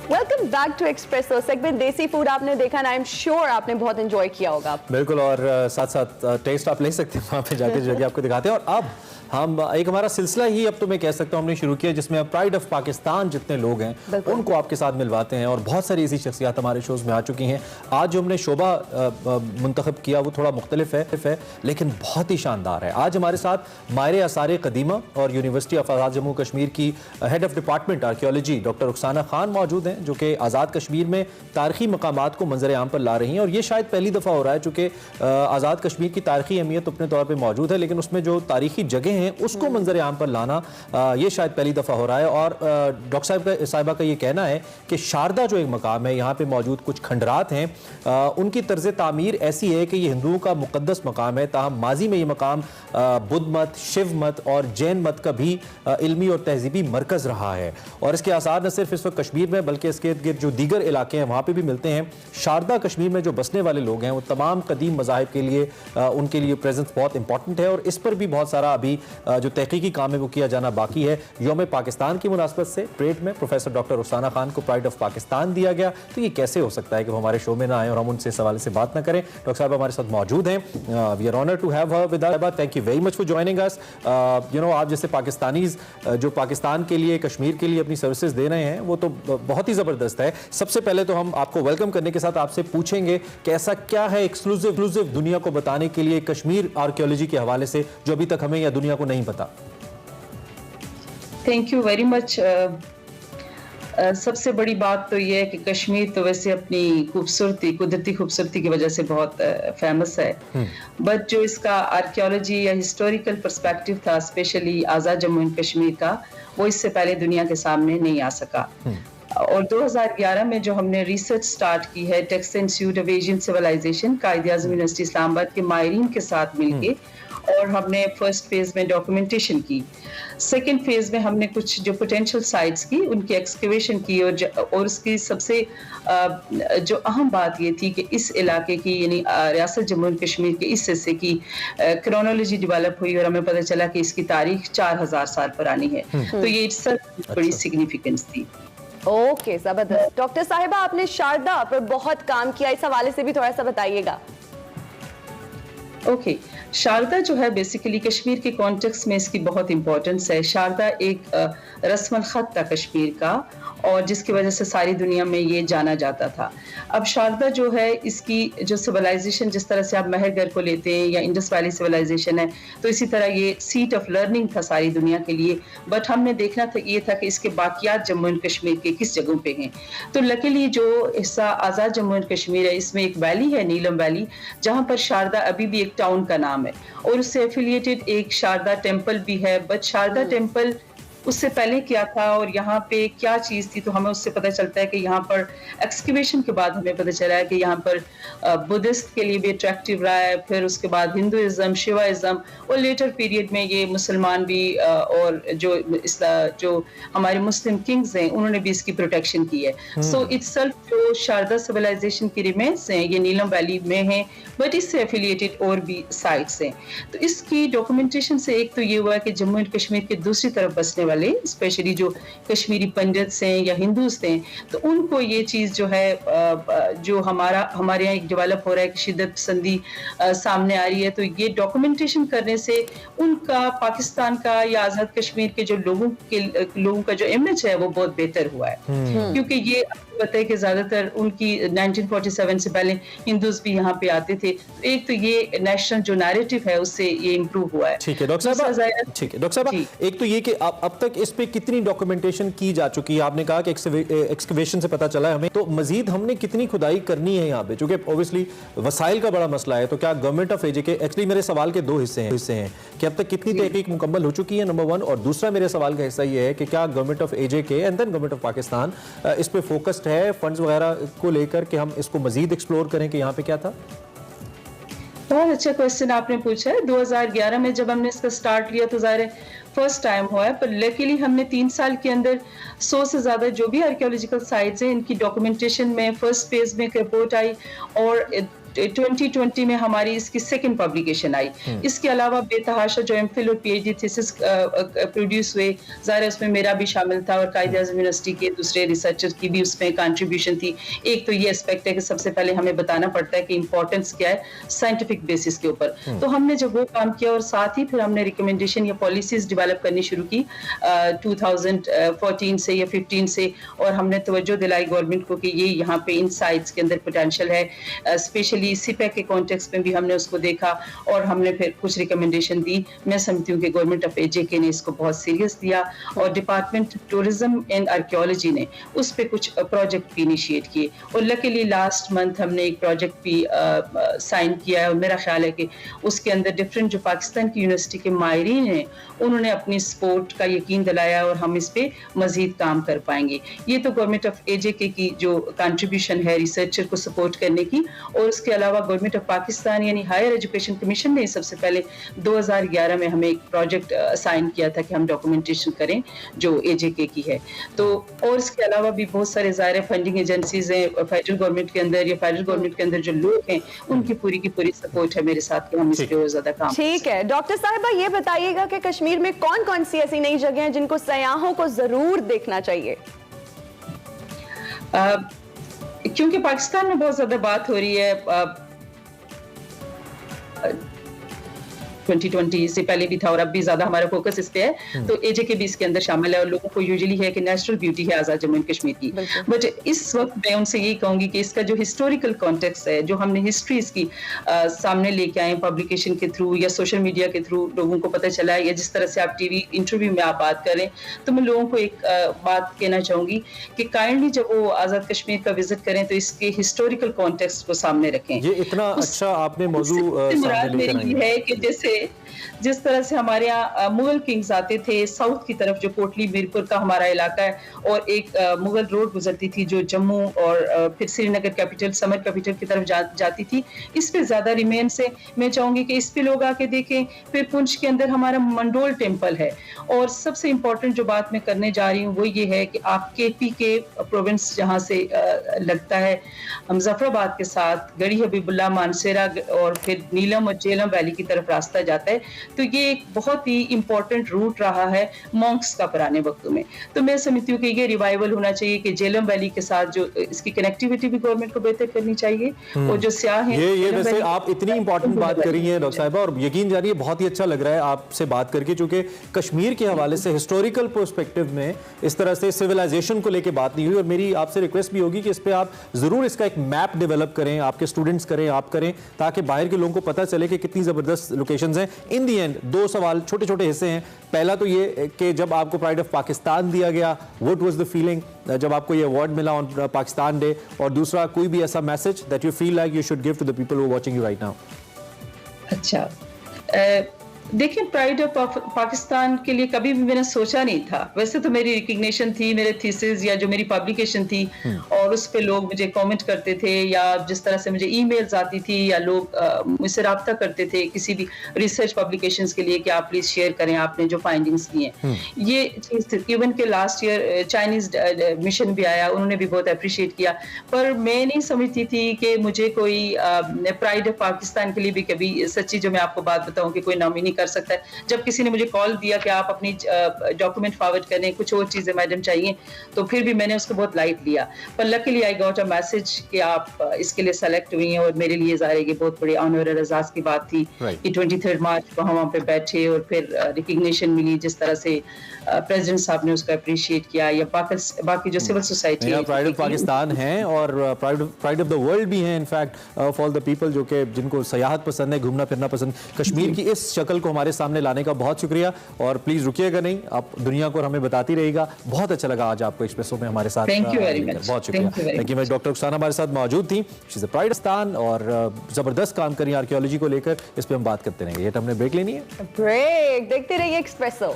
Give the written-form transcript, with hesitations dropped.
Welcome back to Expresso segment desi food. आपने देखा ना, आई एम श्योर आपने बहुत एंजॉय किया होगा। बिल्कुल, और साथ साथ टेस्ट आप ले सकते हैं वहाँ पे जाके, जगह आपको दिखाते हैं। और अब हम एक हमारा सिलसिला ही, अब तो मैं कह सकता हूँ, हमने शुरू किया जिसमें अब प्राइड ऑफ पाकिस्तान जितने लोग हैं उनको आपके साथ मिलवाते हैं। और बहुत सारी ऐसी शख्सियात हमारे शोज में आ चुकी हैं। आज जो हमने शोबा मुंतखब किया वो थोड़ा मुख्तलिफ है लेकिन बहुत ही शानदार है। आज हमारे साथ माहिर आसार कदीमा और यूनिवर्सिटी ऑफ आज़ाद जम्मू कश्मीर की head of department archaeology doctor Rukhsana Khan मौजूद हैं, जो कि आज़ाद कश्मीर में तारीखी मकामात को मंजर आम पर ला रही हैं। और ये शायद पहली दफ़ा हो रहा है, चूँकि आज़ाद कश्मीर की तारीखी अहमियत अपने तौर पर मौजूद है, लेकिन उसमें जो तारीखी जगह हैं उसको मंजर आम पर लाना ये शायद पहली दफ़ा हो रहा है। और डॉक्टर साहिबा का ये कहना है कि शारदा जो एक मकाम है, यहाँ पे मौजूद कुछ खंडरात हैं, उनकी तर्ज तामीर ऐसी है कि ये हिंदुओं का मुकद्दस मकाम है। ताहम माजी में ये मकाम बुद्ध मत, शिव मत और जैन मत का भी इल्मी और तहजीबी मरकज़ रहा है। और इसके आसार न सिर्फ इस वक्त कश्मीर में बल्कि इसके इर्द गिर्द जो दीगर इलाके हैं वहाँ पर भी मिलते हैं। शारदा कश्मीर में जो बसने वाले लोग हैं वो तमाम कदीम मज़ाहिब के लिए उनके लिए प्रेजेंस बहुत इंपॉर्टेंट है। और इस पर भी बहुत सारा अभी जो तहकीकी काम है वो किया जाना बाकी है। यौम पाकिस्तान की मुनासबत से परेड में प्रोफेसर डॉक्टर रुखसाना खान को प्राइड ऑफ पाकिस्तान दिया गया, तो ये कैसे हो सकता है कि वो हमारे शो में ना आए और हम उनसे सवाल से बात ना करें। डॉक्टर साहब हमारे साथ मौजूद हैं। We are honoured to have her with us. Thank you very much for joining us. आप जैसे पाकिस्तानीज जो पाकिस्तान के लिए, कश्मीर के लिए अपनी सर्विसेज दे रहे हैं वो तो बहुत ही ज़बरदस्त है। सबसे पहले तो हम आपको वेलकम करने के साथ आपसे पूछेंगे कि ऐसा क्या है एक्सक्लूसिव दुनिया को बताने के लिए कश्मीर आर्कियोलॉजी के हवाले से जो अभी तक हमें या दुनिया को नहीं पता। Thank you very much. सबसे बड़ी बात तो ये है कि कश्मीर तो वैसे अपनी खूबसूरती, कुदरती खूबसूरती की वजह से बहुत फेमस है, बट जो इसका आर्कियोलॉजी या हिस्टोरिकल पर्सपेक्टिव था, specially Azad Jammu and Kashmir का, वो इससे पहले दुनिया के सामने नहीं आ सका। और 2011 में जो हमने रिसर्च स्टार्ट की है, टेक्स्ट institute of Asian civilization, Quaid Azam university Islamabad के माहिरीन के साथ मिलके, और हमने फर्स्ट फेज में डॉक्यूमेंटेशन की। सेकेंड फेज में हमने कुछ जो पोटेंशियल साइट्स की उनकी एक्सकवेशन की, और उसकी सबसे जो अहम बात ये थी कि इस इलाके की यानी रियासत जम्मू एंड कश्मीर के इस हिस्से की क्रोनोलॉजी डेवलप हुई और हमें पता चला कि इसकी तारीख 4000 साल पुरानी है। तो ये सब बड़ी सिग्निफिकेंस थी। ओके, जबरदस्त। डॉक्टर साहिबा, आपने शारदा पर बहुत काम किया, इस हवाले से भी थोड़ा सा बताइएगा। ओके, शारदा जो है बेसिकली कश्मीर के कॉन्टेक्स्ट में इसकी बहुत इंपॉर्टेंस है। शारदा एक रस्म ख़त था कश्मीर का, और जिसकी वजह से सारी दुनिया में ये जाना जाता था। अब शारदा जो है, इसकी जो सिविलाइजेशन, जिस तरह से आप मेहरगढ़ को लेते हैं या इंडस वैली सिविलाइजेशन है, तो इसी तरह ये सीट ऑफ लर्निंग था सारी दुनिया के लिए। बट हमने देखना था ये था कि इसके बाकियात जम्मू एंड कश्मीर के किस जगहों पे हैं। तो लकीली जो हिस्सा आज़ाद जम्मू एंड कश्मीर है, इसमें एक वैली है, नीलम वैली, जहाँ पर शारदा अभी भी एक टाउन का नाम है, और उससे एफिलिएटेड एक शारदा टेम्पल भी है। बट शारदा टेम्पल उससे पहले क्या था और यहाँ पे क्या चीज़ थी, तो हमें उससे पता चलता है कि यहाँ पर एक्सकवेशन के बाद हमें पता चला है कि यहाँ पर बुद्धिस्ट के लिए भी अट्रैक्टिव रहा है, फिर उसके बाद हिंदुइज्म, शिवाइज्म, और लेटर पीरियड में ये मुसलमान भी और जो हमारे मुस्लिम किंग्स हैं उन्होंने भी इसकी प्रोटेक्शन की है। सो इटसेल्फ जो शारदा सिविलाइजेशन की रिमेन्स हैं ये नीलम वैली में हैं, बट इससे एफिलिएटेड और भी साइट्स हैं। तो इसकी डॉक्यूमेंटेशन से एक तो ये हुआ कि जम्मू एंड कश्मीर के दूसरी तरफ बसने वाले, स्पेशली जो कश्मीरी पंडित्स हैं या हिंदूज हैं, तो उनको ये चीज़ जो है जो हमारे यहाँ एक डेवलप हो रहा है कि शिद्दत पसंदी सामने आ रही है, तो ये डॉक्यूमेंटेशन करने से उनका, पाकिस्तान का या आज़ाद कश्मीर के जो लोगों का जो इमेज है वो बहुत बेहतर हुआ है। क्योंकि ये आपको पता है कि ज़्यादातर उनकी 1947 से पहले हिंदूज भी यहाँ पे आते थे, तो एक तो ये नेशनल जो नैरेटिव है उससे ये इम्प्रूव हुआ है। ठीक है डॉक्टर साहब, ठीक है डॉक्टर साहब, एक तो ये कि अब तक इस पे कितनी डॉक्यूमेंटेशन की जा चुकी है? आपने कहा कि एक्सकवेशन से पता चला है हमें, तो मजीद हमने कितनी खुदाई करनी है यहाँ पे, क्योंकि ऑब्वियसली वसाइल का बड़ा मसला है। तो क्या गवर्नमेंट ऑफ एजे के, एक्चुअली मेरे सवाल के दो हिस्से हैं कि अब तक कितनी तहकीक मुकम्मल हो चुकी है, नंबर 1, और दूसरा मेरे सवाल का हिस्सा ये है कि क्या government of A J K and then government of Pakistan इस पे फोकस्ड है फंड्स वगैरह को लेकर कि हम इसको मजीद एक्सप्लोर करें कि यहाँ पे क्या था? बहुत अच्छा क्वेश्चन आपने पूछा है। 2011 में जब हमने इसका स्टार्ट लिया तो ज़ाहिर है फर्स्ट टाइम हुआ है, पर लकीली हमने 3 साल के अंदर 100 से ज़्यादा जो भी आर्कियोलॉजिकल साइट्स हैं इनकी डॉक्यूमेंटेशन में फर्स्ट फेज में एक रिपोर्ट आई, और 2020 में हमारी इसकी सेकंड पब्लिकेशन आई। इसके अलावा बेतहाशा जो एमफिल और पीएचडी थीसिस प्रोड्यूस हुए, ज़ाहिर है उसमें मेरा भी शामिल था और कायदे-आज़म यूनिवर्सिटी के दूसरे रिसर्चर की भी उसमें कंट्रीब्यूशन थी। एक तो ये एस्पेक्ट है कि सबसे पहले हमें बताना पड़ता है कि इंपॉर्टेंस क्या है साइंटिफिक बेसिस के ऊपर। तो हमने जब वो काम किया और साथ ही फिर हमने रिकमेंडेशन या पॉलिसीज डेवलप करनी शुरू की 2014 से या 15 से, और हमने तवज्जो दिलाई गवर्नमेंट को कि ये यहाँ पे इन साइट्स के अंदर पोटेंशियल है। स्पेशली सीपैक के कॉन्टेक्स्ट में भी हमने उसको देखा और हमने फिर कुछ रिकमेंडेशन दी। मैं समझती हूँ कि गवर्नमेंट ऑफ एजेके ने इसको बहुत सीरियस लिया और डिपार्टमेंट टूरिज्म एंड आर्कियोलॉजी ने उस पर कुछ प्रोजेक्ट भी इनिशिएट किए और लकीली लास्ट मंथ हमने एक प्रोजेक्ट भी साइन किया है और मेरा ख्याल है कि उसके अंदर डिफरेंट जो पाकिस्तान की यूनिवर्सिटी के माहिरीन हैं उन्होंने अपनी सपोर्ट का यकीन दिलाया और हम इस पे मजीद काम कर पाएंगे। ये तो गवर्नमेंट ऑफ एजेके की जो कंट्रीब्यूशन है रिसर्चर को सपोर्ट करने की, और उसके अलावा गवर्नमेंट ऑफ पाकिस्तान यानी हायर एजुकेशन कमीशन ने सबसे पहले 2011 में हमें एक प्रोजेक्ट असाइन किया था कि हम डॉक्यूमेंटेशन करें जो एजेके की है। तो और इसके अलावा भी बहुत सारे ज़ाहिर फंडिंग एजेंसीज हैं फेडरल गवर्नमेंट के अंदर या फेडरल गवर्नमेंट के अंदर जो लोग हैं उनकी पूरी की पूरी सपोर्ट है मेरे साथ कि हम इस पे और ज्यादा काम। ठीक है डॉक्टर साहिबा, ये बताइएगा कि कश्मीर में कौन कौन सी ऐसी नई जगह हैं जिनको सयाहों को जरूर देखना चाहिए? क्योंकि पाकिस्तान में बहुत ज्यादा बात हो रही है, 2020 से पहले भी था और अब भी ज्यादा हमारा फोकस इस पे है, तो एजेके भी इसके अंदर शामिल है और लोगों को यूजुअली है कि नेचुरल ब्यूटी है आजाद जम्मू एंड कश्मीर की। बट इस वक्त मैं उनसे यही कहूंगी कि इसका जो हिस्टोरिकल कॉन्टेक्स्ट है, जो हमने हिस्ट्री इसकी सामने लेके आए पब्लिकेशन के थ्रू या सोशल मीडिया के थ्रू लोगों को पता चला है, या जिस तरह से आप टीवी इंटरव्यू में आप बात करें, तो मैं लोगों को एक बात कहना चाहूंगी कि काइंडली जब वो आजाद कश्मीर का विजिट करें तो इसके हिस्टोरिकल कॉन्टेक्स्ट को सामने रखें। ये इतना अच्छा आपने मौजू सामने लेकर आई है कि जैसे जिस तरह से हमारे यहाँ मुगल किंग्स आते थे साउथ की तरफ, जो कोटली मीरपुर का हमारा इलाका है, और एक मुगल रोड गुजरती थी जो जम्मू और फिर श्रीनगर कैपिटल समर कैपिटल की तरफ जाती थी। इस पे ज्यादा रिमेन से मैं चाहूंगी कि इस पे लोग आके देखें। फिर पुंछ के अंदर हमारा मंडोल टेम्पल है, और सबसे इम्पोर्टेंट जो बात मैं करने जा रही हूँ वो ये है कि आप केपी के प्रोविंस जहाँ से लगता है मुजफ्फराबाद के साथ गढ़ी हबीबुल्ला मानसेरा और फिर नीलम और जेलम वैली की तरफ रास्ता जाता है, तो ये एक बहुत ही इंपॉर्टेंट रूट रहा है मॉन्क्स का पुराने वक्तों में। तो मैं समझती हूँ कि ये रिवाइवल होना चाहिए कि जेलम वैली के साथ जो इसकी कनेक्टिविटी भी गवर्नमेंट को बेहतर करनी चाहिए, और जो स्याह हैं ये वैसे आप इतनी इंपॉर्टेंट बात करी है डॉक्टर साहिबा, और यकीन जानिए बहुत ही अच्छा लग रहा है आपसे बात करके, क्योंकि कश्मीर के हवाले से हिस्टोरिकल पर्सपेक्टिव में इस तरह से सिविलाइजेशन को लेकर बात नहीं हुई, और मेरी आपसे रिक्वेस्ट भी होगी कि इस पे आप जरूर इसका एक मैप डेवलप करें, आपके स्टूडेंट्स करें, आप करें, ताकि बाहर के लोगों को पता चले कि कितनी जबरदस्त लोकेशंस हैं। इन दी एंड दो सवाल, छोटे छोटे हिस्से हैं। पहला तो ये कि जब आपको प्राइड ऑफ पाकिस्तान दिया गया, व्हाट वाज द फीलिंग जब आपको ये अवार्ड मिला ऑन पाकिस्तान डे, और दूसरा कोई भी ऐसा message that you feel like you should give to the people who are watching you right now? अच्छा, देखिए प्राइड ऑफ पाकिस्तान के लिए कभी भी मैंने सोचा नहीं था। वैसे तो मेरी रिकग्निशन थी, मेरे थीसिस या जो मेरी पब्लिकेशन थी, और उस पे लोग मुझे कमेंट करते थे, या जिस तरह से मुझे ईमेल्स आती थी या लोग मुझसे रब्ता करते थे किसी भी रिसर्च पब्लिकेशंस के लिए कि आप प्लीज शेयर करें आपने जो फाइंडिंग्स की हैं। ये चीज थी। इवन के लास्ट ईयर चाइनीज मिशन भी आया, उन्होंने भी बहुत अप्रिशिएट किया, पर मैं नहीं समझती थी कि मुझे कोई प्राइड ऑफ पाकिस्तान के लिए भी कभी, सच्ची जो मैं आपको बात बताऊं, कि कोई नॉमिनी कर सकता है। जब किसी ने मुझे कॉल दिया कि आप अपनी डॉक्यूमेंट फॉरवर्ड करें, कुछ और चीजें मैडम चाहिए, तो फिर भी मैंने उसको बहुत लाइट लिया। पर luckily I got a message कि आप इसके लिए सेलेक्ट हुई हैं, और मेरे लिए ज़ाहिर है कि बहुत बड़ी ऑनर और एजाज की बात थी कि 23 मार्च को हम वहाँ पे बैठे और फिर रिकग्निशन मिली, जिस तरह से प्रेसिडेंट साहब ने उसको अप्रिशिएट किया, या बाकी जो civil society pride of Pakistan है और प्राइड ऑफ द वर्ल्ड भी है इनफैक्ट फॉर द पीपल जो कि जिनको सयाहत पसंद है, घूमना फिरना पसंद। कश्मीर की इस शक्ल को हमारे सामने लाने का बहुत शुक्रिया, और प्लीज रुकिएगा नहीं, आप दुनिया को हमें बताती रहिएगा। बहुत अच्छा लगा आज आपको एक्सप्रेसो में हमारे साथ। थैंक यू वेरी मच, बहुत शुक्रिया। Thank you. डॉक्टर रुखसाना हमारे साथ मौजूद थी, she is a pride Pakistan, और जबरदस्त काम करी आर्कियोलॉजी को लेकर। इस पे हम बात करते रहेंगे। ये हमने ब्रेक लेनी है, ब्रेक देखते रहिए एक्सप्रेसो।